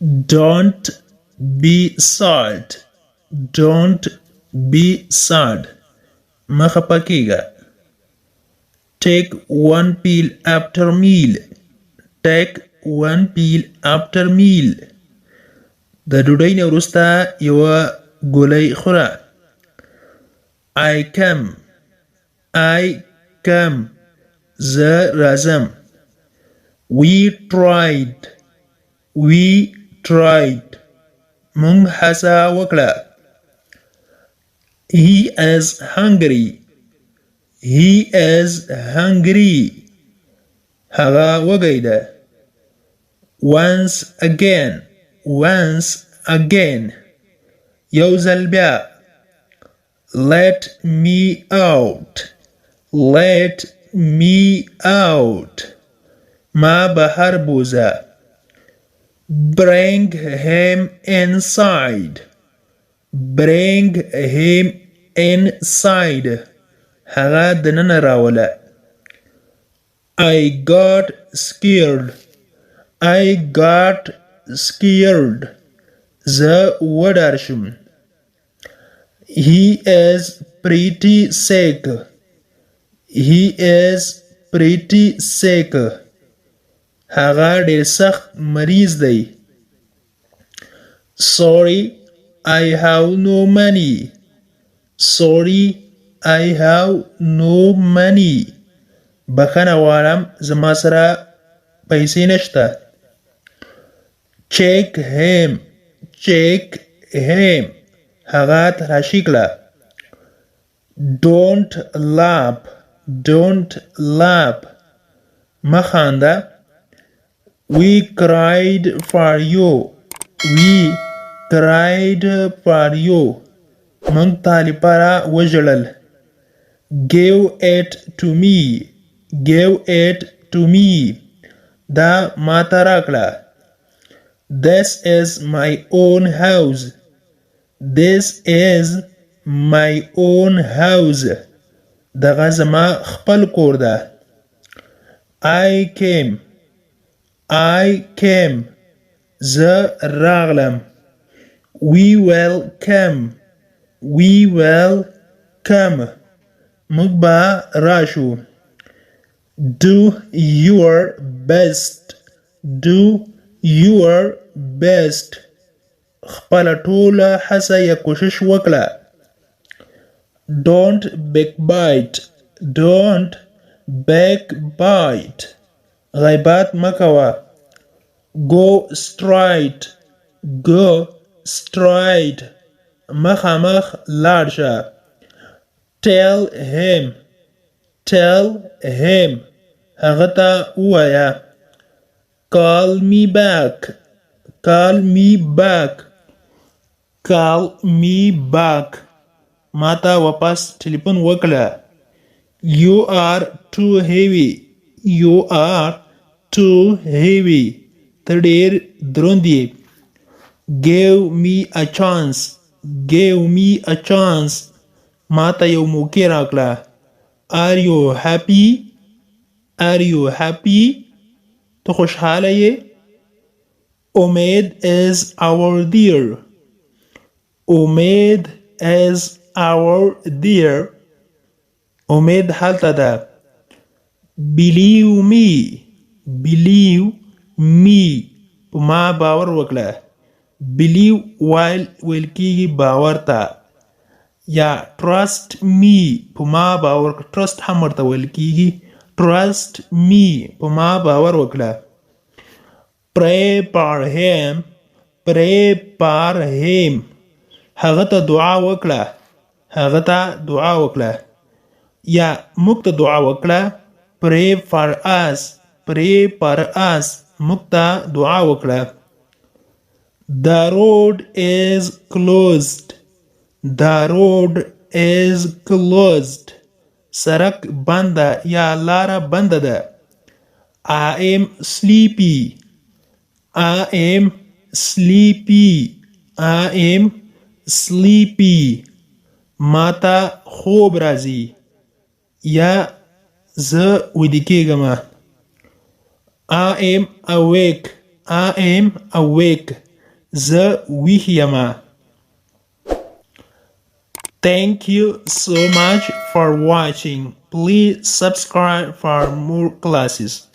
Don't be sad. Don't be sad. مخه پکېږه. Take one pill after meal. Take one pill after meal. د ډوډۍ نه وروسته یوه ګولۍ خوره. I come. I come. زه راځم. We tried. We tried. مونږ هڅه وکړه. He is hungry. He is hungry. هغه وږی ده. Once again. Once again. یو ځل بیا. Let me out. Let me out. ما بهر بوزه. Bring him inside. Bring him inside. هغه دننه راوله. I got scared. I got scared. زه وډار شوم. He is pretty sick. He is pretty sick. هغه ډېر سخت مریض دی. Sorry, I have no money. Sorry, I have no money. بخښنه غواړم زما سره پیسې نشته. Check him. Check him. هغه تراشی کړه. Don't laugh. Don't laugh. مه خانده. We cried for you. We cried for you. مونږ تا لپاره وژړل. Give it to me. Give it to me. دا ما ته راکړه. This is my own house. This is my own house. دغه زما خپل کور ده. I came. I came. زه راغلم. We will come. We will come. موږ به راشو. Do your best. Do your best. خپله ټوله هڅه یا کوشش وکړه. Don't backbite. Don't backbite. غیبت مه کوه. Go straight. Go straight. مخامخ لاړ شه. Tell him. Tell him. هغه ته ووایه. Call me back. Call me back. Call me back. ما ته واپس ټلیفون وکړه. You are too heavy. You are too heavy. ته ډېر دروند یې. Give me a chance. Give me a chance. ما ته یو موقع راکړه. Are you happy? Are you happy? ته خوشحاله یې؟ امید is our dear. امید is our dear. امید هلته ده. Believe me. Believe me. په ما باور وکړه. Believe ویل کېږي باور ته. یا trust me. په ما باور وکړه. trust هم ورته ویل کېږي. trust me. په ما باور وکړه. Pray for him. Pray for him. هغه ته دعا وکړه. هغه ته دعا وکړه. یا موږ ته دعا وکړه. Pray for us. Pray for us. موږ ته دعا وکړه. The road is closed. The road is closed. سړک بند ده یا لاره بنده ده. I am sleepy. I am sleepy. I am sleepy. ماته خوب راځي یا زه ویده کېږم. I am awake. I am awake. زه ویښ یمه. Thank you so much for watching. Please subscribe for more classes.